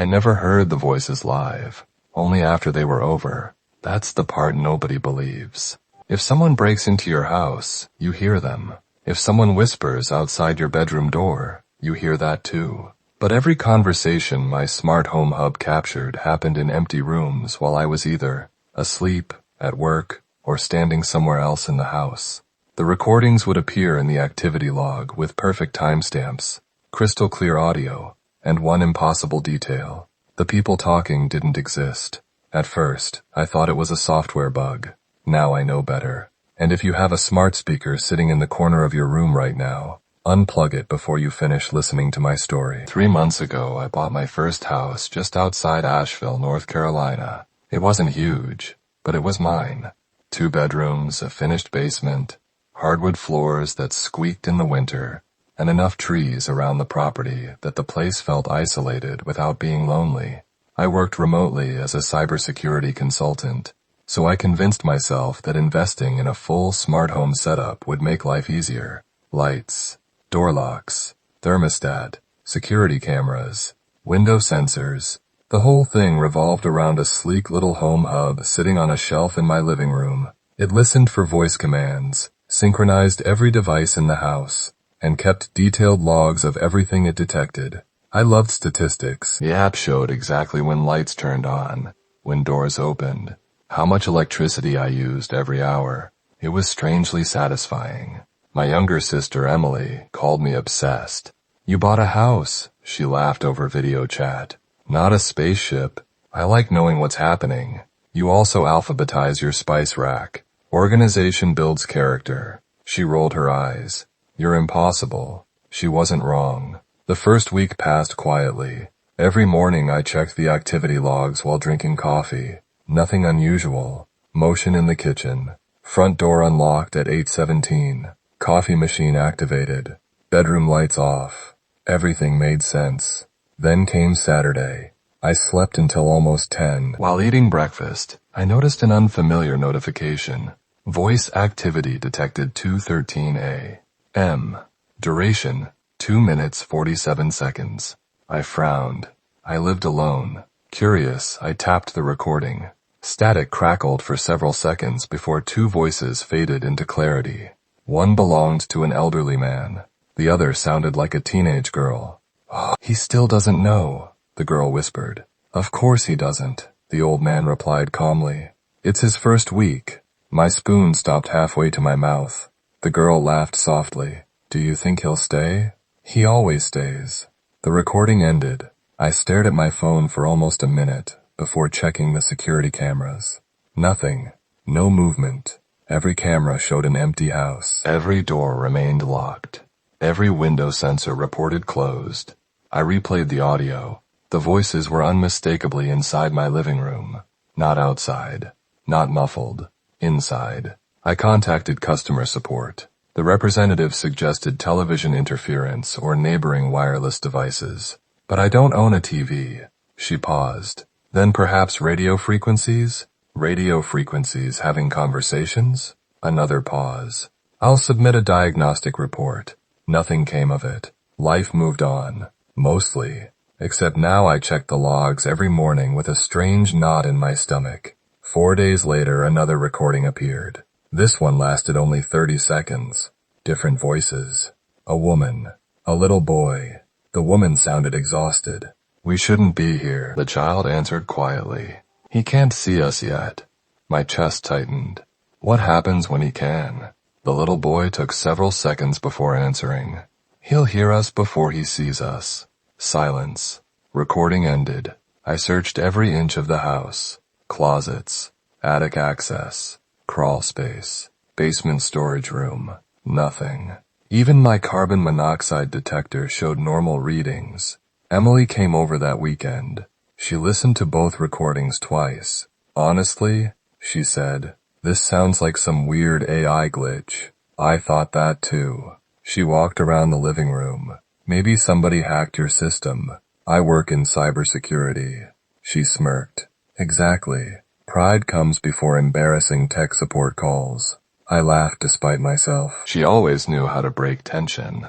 I never heard the voices live, only after they were over. That's the part nobody believes. If someone breaks into your house, you hear them. If someone whispers outside your bedroom door, you hear that too. But every conversation my smart home hub captured happened in empty rooms while I was either asleep, at work, or standing somewhere else in the house. The recordings would appear in the activity log with perfect timestamps, crystal clear audio, and one impossible detail. The people talking didn't exist. At first, I thought it was a software bug. Now I know better. And if you have a smart speaker sitting in the corner of your room right now, unplug it before you finish listening to my story. 3 months ago, I bought my first house just outside Asheville, North Carolina. It wasn't huge, but it was mine. 2 bedrooms, a finished basement, hardwood floors that squeaked in the winter, and enough trees around the property that the place felt isolated without being lonely. I worked remotely as a cybersecurity consultant, so I convinced myself that investing in a full smart home setup would make life easier. Lights, door locks, thermostat, security cameras, window sensors. The whole thing revolved around a sleek little home hub sitting on a shelf in my living room. It listened for voice commands, synchronized every device in the house, and kept detailed logs of everything it detected. I loved statistics. The app showed exactly when lights turned on, when doors opened, how much electricity I used every hour. It was strangely satisfying. My younger sister, Emily, called me obsessed. "You bought a house," she laughed over video chat. "Not a spaceship. I like knowing what's happening. You also alphabetize your spice rack. Organization builds character." She rolled her eyes. "You're impossible." She wasn't wrong. The first week passed quietly. Every morning I checked the activity logs while drinking coffee. Nothing unusual. Motion in the kitchen. Front door unlocked at 8:17. Coffee machine activated. Bedroom lights off. Everything made sense. Then came Saturday. I slept until almost 10. While eating breakfast, I noticed an unfamiliar notification. Voice activity detected 2:13 a.m. Duration, 2 minutes 47 seconds. I frowned. I lived alone. Curious, I tapped the recording. Static crackled for several seconds before 2 voices faded into clarity. One belonged to an elderly man. The other sounded like a teenage girl. "Oh, he still doesn't know," the girl whispered. "Of course he doesn't," the old man replied calmly. "It's his first week." My spoon stopped halfway to my mouth. The girl laughed softly. "Do you think he'll stay?" "He always stays." The recording ended. I stared at my phone for almost a minute before checking the security cameras. Nothing. No movement. Every camera showed an empty house. Every door remained locked. Every window sensor reported closed. I replayed the audio. The voices were unmistakably inside my living room. Not outside. Not muffled. Inside. I contacted customer support. The representative suggested television interference or neighboring wireless devices. "But I don't own a TV." She paused. "Then perhaps radio frequencies?" "Radio frequencies having conversations?" Another pause. "I'll submit a diagnostic report." Nothing came of it. Life moved on. Mostly. Except now I checked the logs every morning with a strange knot in my stomach. 4 days later, another recording appeared. This one lasted only 30 seconds. Different voices. A woman. A little boy. The woman sounded exhausted. "We shouldn't be here," the child answered quietly. "He can't see us yet." My chest tightened. What happens when he can? The little boy took several seconds before answering. "He'll hear us before he sees us." Silence. Recording ended. I searched every inch of the house. Closets. Attic access. Crawl space. Basement storage room. Nothing. Even my carbon monoxide detector showed normal readings. Emily came over that weekend. She listened to both recordings twice. "Honestly," she said, "this sounds like some weird AI glitch." I thought that too. She walked around the living room. "Maybe somebody hacked your system. I work in cybersecurity." She smirked. "Exactly. Pride comes before embarrassing tech support calls." I laughed despite myself. She always knew how to break tension.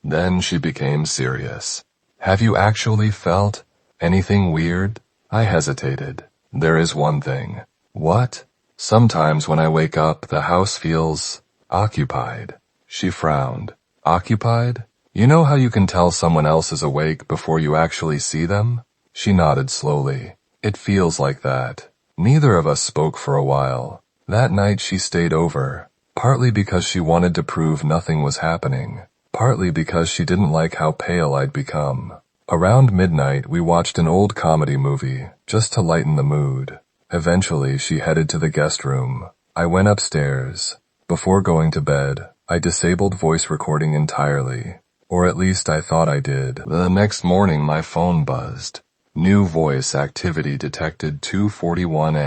Then she became serious. "Have you actually felt Anything weird? I hesitated. There is one thing. What? Sometimes when I wake up, the house feels occupied. She frowned. Occupied? You know how you can tell someone else is awake before you actually see them? She nodded slowly. It feels like that. Neither of us spoke for a while. That night she stayed over, partly because she wanted to prove nothing was happening, partly because she didn't like how pale I'd become. Around midnight, we watched an old comedy movie, just to lighten the mood. Eventually, she headed to the guest room. I went upstairs. Before going to bed, I disabled voice recording entirely. Or at least I thought I did. The next morning, my phone buzzed. New voice activity detected 2:41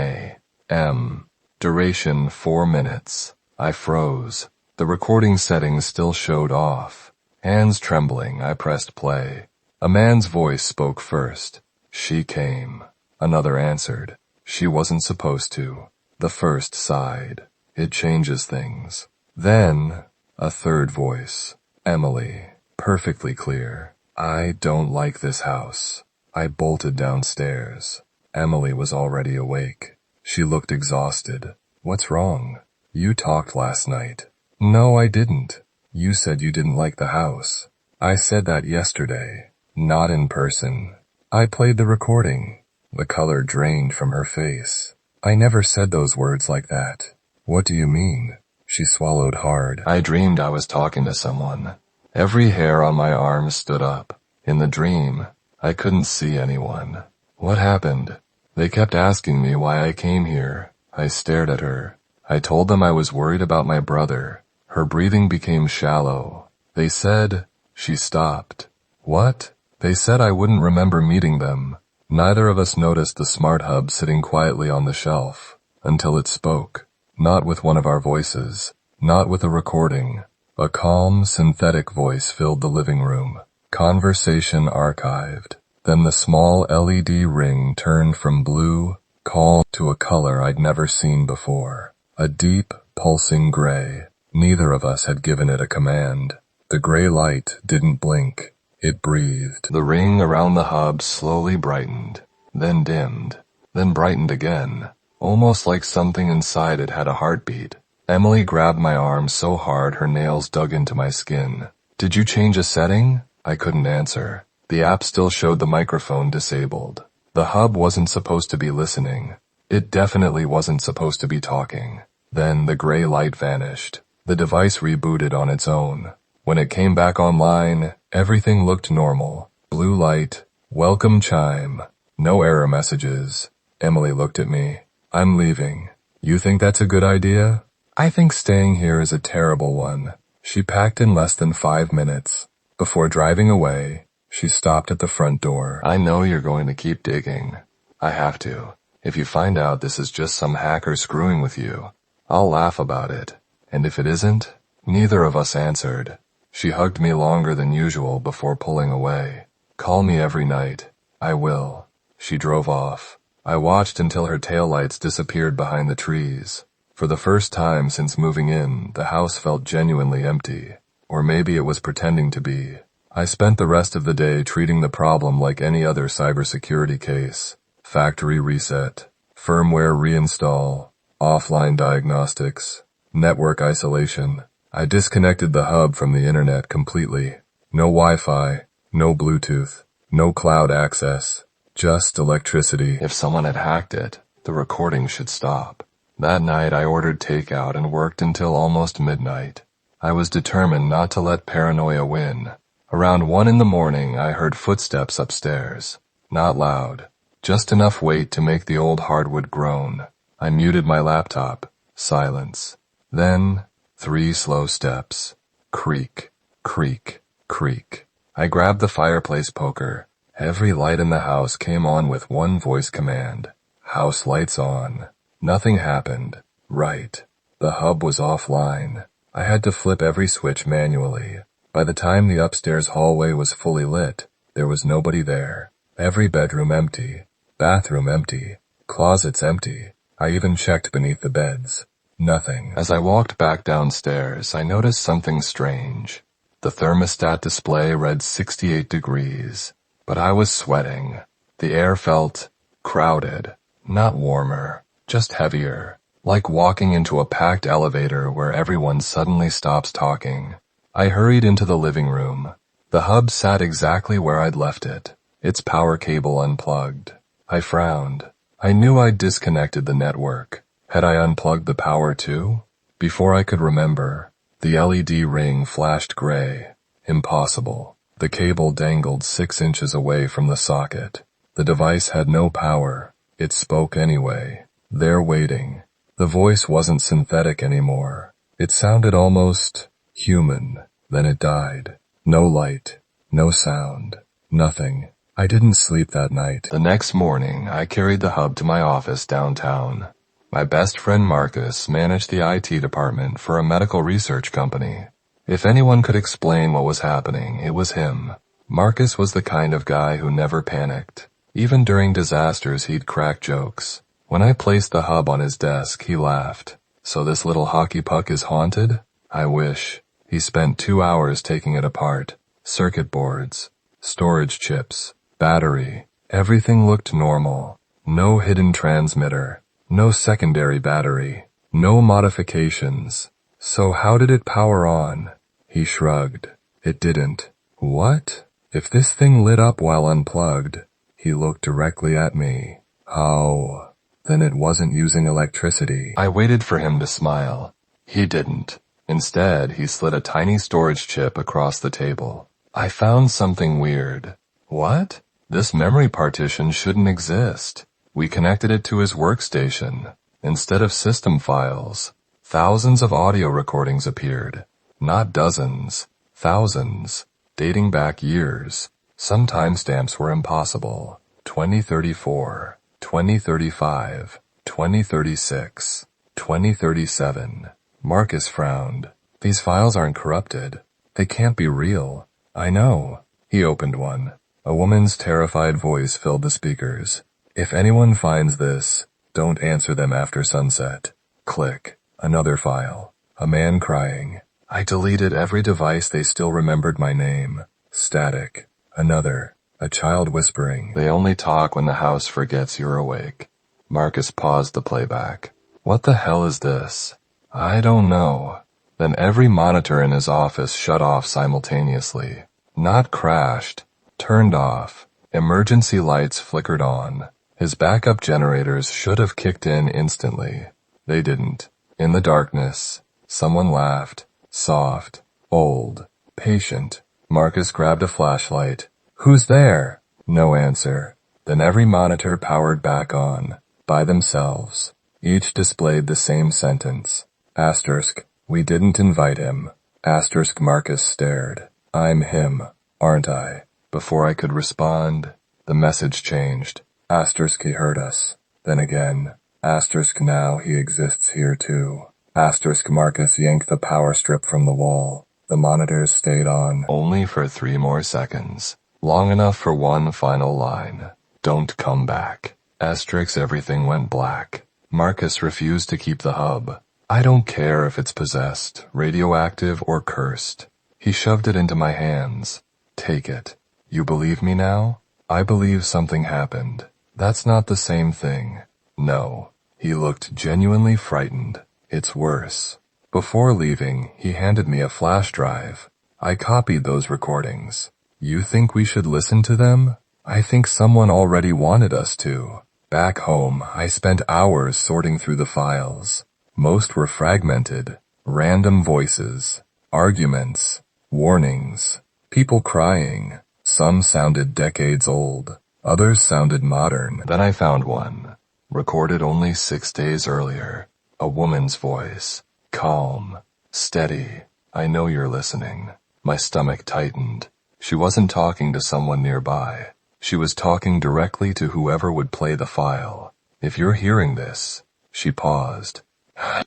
a.m. Duration 4 minutes. I froze. The recording settings still showed off. Hands trembling, I pressed play. A man's voice spoke first. She came. Another answered. She wasn't supposed to. The first sighed. It changes things. Then, a third voice. Emily. Perfectly clear. I don't like this house. I bolted downstairs. Emily was already awake. She looked exhausted. What's wrong? You talked last night. No, I didn't. You said you didn't like the house. I said that yesterday. Not in person. I played the recording. The color drained from her face. I never said those words like that. What do you mean? She swallowed hard. I dreamed I was talking to someone. Every hair on my arm stood up. In the dream, I couldn't see anyone. What happened? They kept asking me why I came here. I stared at her. I told them I was worried about my brother. Her breathing became shallow. They said, she stopped. What? They said I wouldn't remember meeting them. Neither of us noticed the smart hub sitting quietly on the shelf until it spoke. Not with one of our voices. Not with a recording. A calm, synthetic voice filled the living room. Conversation archived. Then the small LED ring turned from blue, calm, to a color I'd never seen before. A deep, pulsing gray. Neither of us had given it a command. The gray light didn't blink. It breathed. The ring around the hub slowly brightened, then dimmed, then brightened again, almost like something inside it had a heartbeat. Emily grabbed my arm so hard her nails dug into my skin. Did you change a setting? I couldn't answer. The app still showed the microphone disabled. The hub wasn't supposed to be listening. It definitely wasn't supposed to be talking. Then the gray light vanished. The device rebooted on its own. When it came back online, everything looked normal. Blue light, welcome chime, no error messages. Emily looked at me. I'm leaving. You think that's a good idea? I think staying here is a terrible one. She packed in less than 5 minutes. Before driving away, she stopped at the front door. I know you're going to keep digging. I have to. If you find out this is just some hacker screwing with you, I'll laugh about it. And if it isn't, neither of us answered. She hugged me longer than usual before pulling away. Call me every night. I will. She drove off. I watched until her taillights disappeared behind the trees. For the first time since moving in, the house felt genuinely empty. Or maybe it was pretending to be. I spent the rest of the day treating the problem like any other cybersecurity case. Factory reset, firmware reinstall, offline diagnostics, network isolation. I disconnected the hub from the internet completely. No Wi-Fi, no Bluetooth, no cloud access, just electricity. If someone had hacked it, the recording should stop. That night I ordered takeout and worked until almost midnight. I was determined not to let paranoia win. Around 1 a.m, I heard footsteps upstairs. Not loud, just enough weight to make the old hardwood groan. I muted my laptop. Silence. Then, 3 slow steps. Creak, creak, creak. I grabbed the fireplace poker. Every light in the house came on with one voice command. House lights on. Nothing happened. Right. The hub was offline. I had to flip every switch manually. By the time the upstairs hallway was fully lit, there was nobody there. Every bedroom empty. Bathroom empty. Closets empty. I even checked beneath the beds. Nothing. As I walked back downstairs, I noticed something strange. The thermostat display read 68 degrees, but I was sweating. The air felt crowded, not warmer, just heavier, like walking into a packed elevator where everyone suddenly stops talking. I hurried into the living room. The hub sat exactly where I'd left it, its power cable unplugged. I frowned. I knew I'd disconnected the network. Had I unplugged the power too? Before I could remember, the LED ring flashed gray. Impossible. The cable dangled 6 inches away from the socket. The device had no power. It spoke anyway. There waiting. The voice wasn't synthetic anymore. It sounded almost human. Then it died. No light. No sound. Nothing. I didn't sleep that night. The next morning, I carried the hub to my office downtown. My best friend Marcus managed the IT department for a medical research company. If anyone could explain what was happening, it was him. Marcus was the kind of guy who never panicked. Even during disasters, he'd crack jokes. When I placed the hub on his desk, he laughed. So this little hockey puck is haunted? I wish. He spent 2 hours taking it apart. Circuit boards, storage chips, battery. Everything looked normal. No hidden transmitter. No secondary battery. No modifications. So how did it power on? He shrugged. It didn't. What? If this thing lit up while unplugged? He looked directly at me. How? Then it wasn't using electricity. I waited for him to smile. He didn't. Instead, he slid a tiny storage chip across the table. I found something weird. What? This memory partition shouldn't exist. We connected it to his workstation. Instead of system files, thousands of audio recordings appeared. Not dozens, thousands, dating back years. Some timestamps were impossible. 2034. 2035, 2036, 2037. Marcus frowned. These files aren't corrupted. They can't be real. I know. He opened one. A woman's terrified voice filled the speakers. If anyone finds this, don't answer them after sunset. Click. Another file. A man crying. I deleted every device, they still remembered my name. Static. Another. A child whispering. They only talk when the house forgets you're awake. Marcus paused the playback. What the hell is this? I don't know. Then every monitor in his office shut off simultaneously. Not crashed. Turned off. Emergency lights flickered on. His backup generators should have kicked in instantly. They didn't. In the darkness, someone laughed. Soft. Old. Patient. Marcus grabbed a flashlight. Who's there? No answer. Then every monitor powered back on. By themselves. Each displayed the same sentence. Asterisk. We didn't invite him. Asterisk. Marcus stared. I'm him, aren't I? Before I could respond, the message changed. Asterisk. He heard us. Then again. Asterisk. Now he exists here too. Asterisk. Marcus yanked the power strip from the wall. The monitors stayed on. Only for 3 more seconds. Long enough for one final line. Don't come back. Asterisk. Everything went black. Marcus refused to keep the hub. I don't care if it's possessed, radioactive, or cursed. He shoved it into my hands. Take it. You believe me now? I believe something happened. That's not the same thing. No. He looked genuinely frightened. It's worse. Before leaving, he handed me a flash drive. I copied those recordings. You think we should listen to them? I think someone already wanted us to. Back home, I spent hours sorting through the files. Most were fragmented. Random voices. Arguments. Warnings. People crying. Some sounded decades old. Others sounded modern. Then I found one. Recorded only 6 days earlier. A woman's voice. Calm. Steady. I know you're listening. My stomach tightened. She wasn't talking to someone nearby. She was talking directly to whoever would play the file. If you're hearing this. She paused.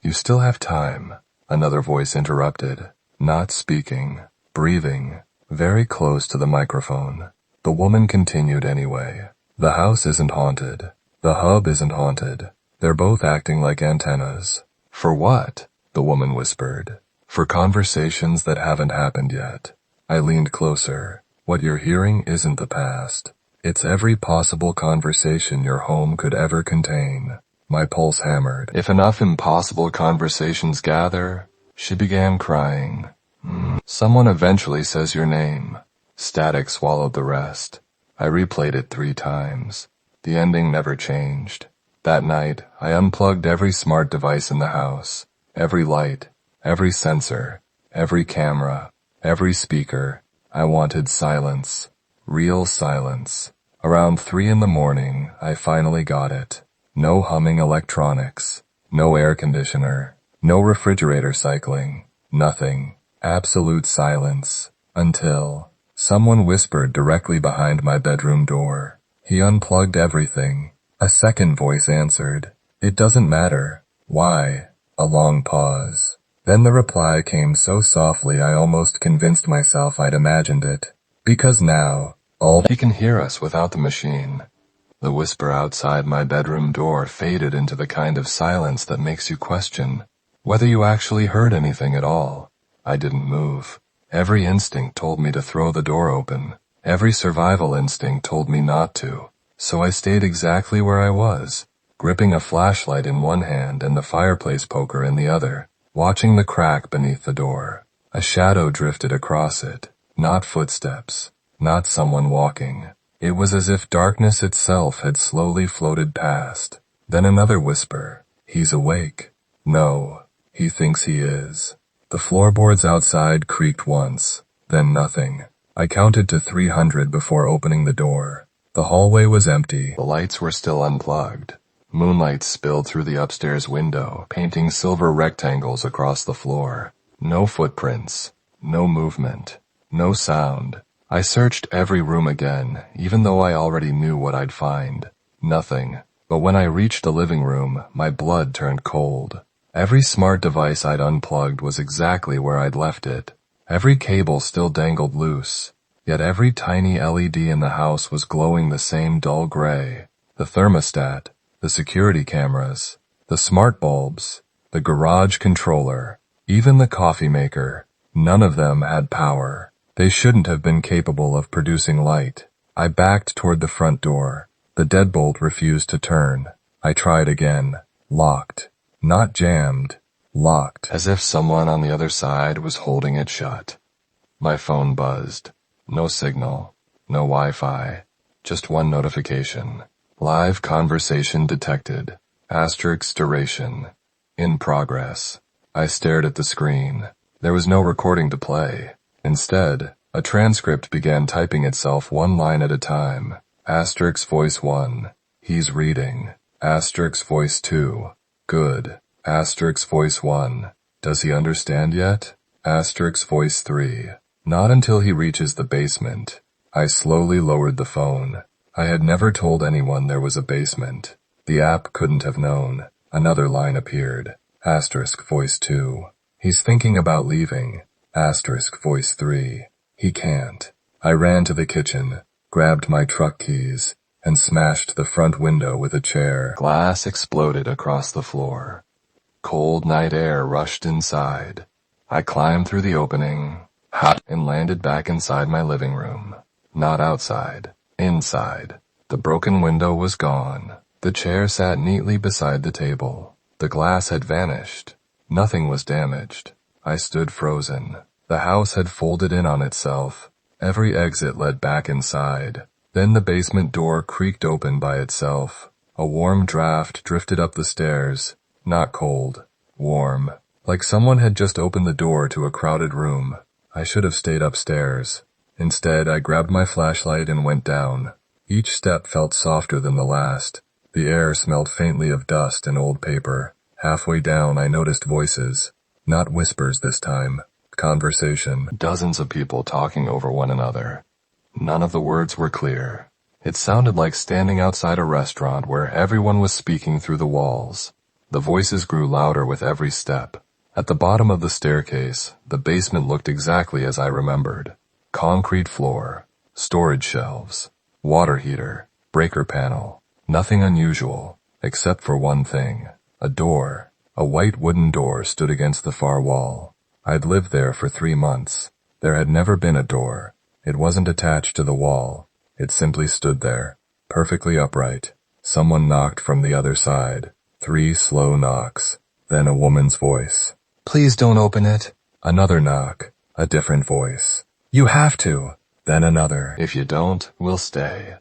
You still have time. Another voice interrupted. Not speaking. Breathing. Very close to the microphone. The woman continued anyway. The house isn't haunted. The hub isn't haunted. They're both acting like antennas. For what? The woman whispered. For conversations that haven't happened yet. I leaned closer. What you're hearing isn't the past. It's every possible conversation your home could ever contain. My pulse hammered. If enough impossible conversations gather, she began crying. Someone eventually says your name. Static swallowed the rest. I replayed it 3 times. The ending never changed. That night, I unplugged every smart device in the house. Every light, every sensor, every camera, every speaker. I wanted silence. Real silence. Around 3 in the morning, I finally got it. No humming electronics. No air conditioner. No refrigerator cycling. Nothing. Absolute silence. Until someone whispered directly behind my bedroom door. He unplugged everything. A second voice answered. It doesn't matter. Why? A long pause. Then the reply came so softly I almost convinced myself I'd imagined it. Because now, he can hear us without the machine. The whisper outside my bedroom door faded into the kind of silence that makes you question whether you actually heard anything at all. I didn't move. Every instinct told me to throw the door open. Every survival instinct told me not to. So I stayed exactly where I was, gripping a flashlight in one hand and the fireplace poker in the other, watching the crack beneath the door. A shadow drifted across it. Not footsteps. Not someone walking. It was as if darkness itself had slowly floated past. Then another whisper. He's awake. No, he thinks he is. The floorboards outside creaked once, then nothing. I counted to 300 before opening the door. The hallway was empty. The lights were still unplugged. Moonlight spilled through the upstairs window, painting silver rectangles across the floor. No footprints. No movement. No sound. I searched every room again, even though I already knew what I'd find. Nothing. But when I reached the living room, my blood turned cold. Every smart device I'd unplugged was exactly where I'd left it. Every cable still dangled loose. Yet every tiny LED in the house was glowing the same dull gray. The thermostat, the security cameras, the smart bulbs, the garage controller, even the coffee maker. None of them had power. They shouldn't have been capable of producing light. I backed toward the front door. The deadbolt refused to turn. I tried again. Locked. Not jammed. Locked. As if someone on the other side was holding it shut. My phone buzzed. No signal. No Wi-Fi. Just one notification. Live conversation detected. Asterisk duration. In progress. I stared at the screen. There was no recording to play. Instead, a transcript began typing itself one line at a time. Asterisk voice 1. He's reading. Asterisk voice 2. Good. Asterisk voice 1. Does he understand yet? Asterisk voice 3. Not until he reaches the basement. I slowly lowered the phone. I had never told anyone there was a basement. The app couldn't have known. Another line appeared. Asterisk voice 2. He's thinking about leaving. Asterisk voice 3. He can't. I ran to the kitchen, grabbed my truck keys, and smashed the front window with a chair. Glass exploded across the floor. Cold night air rushed inside. I climbed through the opening, hot, and landed back inside my living room. Not outside. Inside. The broken window was gone. The chair sat neatly beside the table. The glass had vanished. Nothing was damaged. I stood frozen. The house had folded in on itself. Every exit led back inside. Then the basement door creaked open by itself. A warm draft drifted up the stairs. Not cold. Warm. Like someone had just opened the door to a crowded room. I should have stayed upstairs. Instead, I grabbed my flashlight and went down. Each step felt softer than the last. The air smelled faintly of dust and old paper. Halfway down, I noticed voices. Not whispers this time. Conversation. Dozens of people talking over one another. None of the words were clear. It sounded like standing outside a restaurant where everyone was speaking through the walls. The voices grew louder with every step. At the bottom of the staircase, the basement looked exactly as I remembered. Concrete floor, storage shelves, water heater, breaker panel. Nothing unusual, except for one thing. A door. A white wooden door stood against the far wall. I'd lived there for 3 months. There had never been a door. It wasn't attached to the wall. It simply stood there, perfectly upright. Someone knocked from the other side. 3 slow knocks. Then a woman's voice. "Please don't open it." Another knock. A different voice. "You have to." Then another. "If you don't, we'll stay."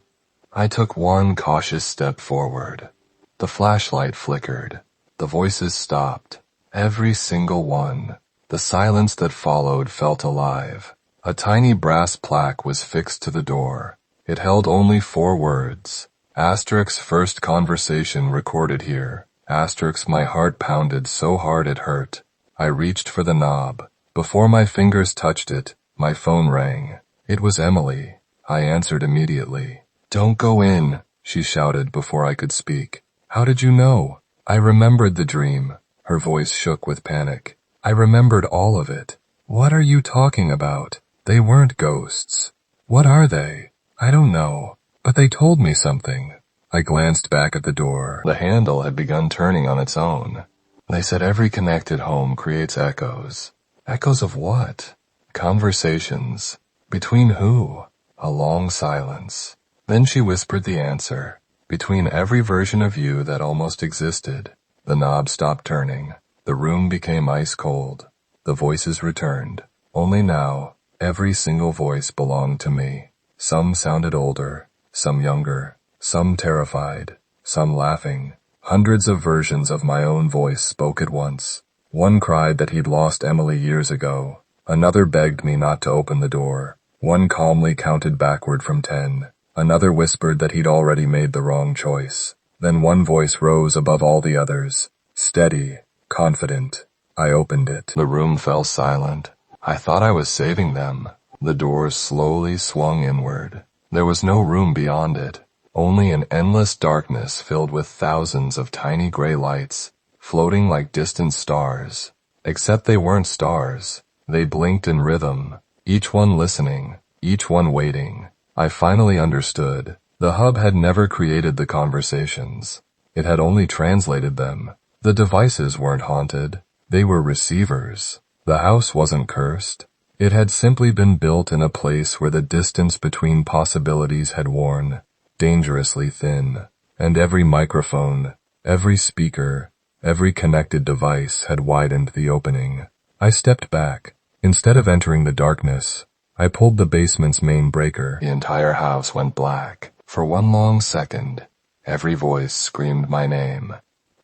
I took one cautious step forward. The flashlight flickered. The voices stopped. Every single one. The silence that followed felt alive. A tiny brass plaque was fixed to the door. It held only 4 words. Asterix first conversation recorded here. Asterix my heart pounded so hard it hurt. I reached for the knob. Before my fingers touched it, my phone rang. It was Emily. I answered immediately. "Don't go in," she shouted before I could speak. "How did you know?" I remembered the dream. Her voice shook with panic. I remembered all of it. "What are you talking about? They weren't ghosts." "What are they?" "I don't know. But they told me something." I glanced back at the door. The handle had begun turning on its own. They said every connected home creates echoes. Echoes of what? Conversations. Between who? A long silence. Then she whispered the answer. Between every version of you that almost existed. The knob stopped turning. The room became ice cold. The voices returned. Only now, every single voice belonged to me. Some sounded older, some younger, some terrified, some laughing. Hundreds of versions of my own voice spoke at once. One cried that he'd lost Emily years ago. Another begged me not to open the door. One calmly counted backward from 10. Another whispered that he'd already made the wrong choice. Then one voice rose above all the others. Steady, confident. I opened it. The room fell silent. I thought I was saving them. The door slowly swung inward. There was no room beyond it. Only an endless darkness filled with thousands of tiny gray lights, floating like distant stars. Except they weren't stars. They blinked in rhythm, each one listening, each one waiting. I finally understood. The hub had never created the conversations. It had only translated them. The devices weren't haunted. They were receivers. The house wasn't cursed. It had simply been built in a place where the distance between possibilities had worn dangerously thin, and every microphone, every speaker, every connected device had widened the opening. I stepped back. Instead of entering the darkness, I pulled the basement's main breaker. The entire house went black. For one long second, every voice screamed my name.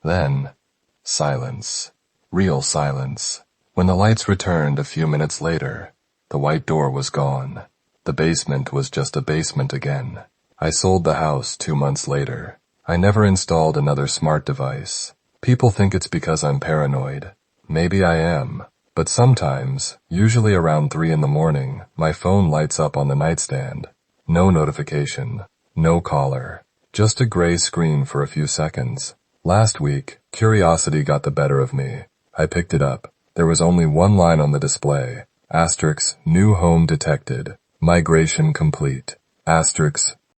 Then, silence. Real silence. When the lights returned a few minutes later, the white door was gone. The basement was just a basement again. I sold the house 2 months later. I never installed another smart device. People think it's because I'm paranoid. Maybe I am. But sometimes, usually around 3 in the morning, my phone lights up on the nightstand. No notification. No caller. Just a gray screen for a few seconds. Last week, curiosity got the better of me. I picked it up. There was only one line on the display. Asterix, new home detected. Migration complete. Asterix,